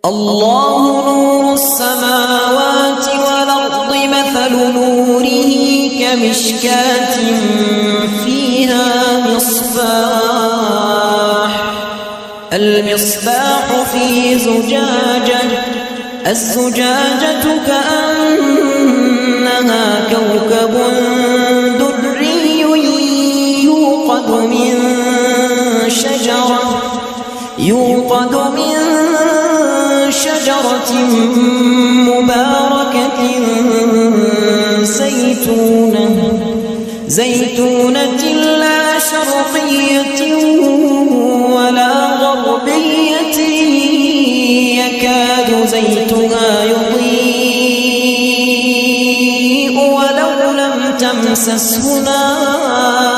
الله نور السماوات والأرض مثل نوره كمشكاة فيها مصباح المصباح في زجاجة الزجاجة كأنها كوكب دري يوقد من شجرة مباركة زيتونة لا شرقية ولا غربية يكاد زيتها يضيء ولو لم تمسسه نار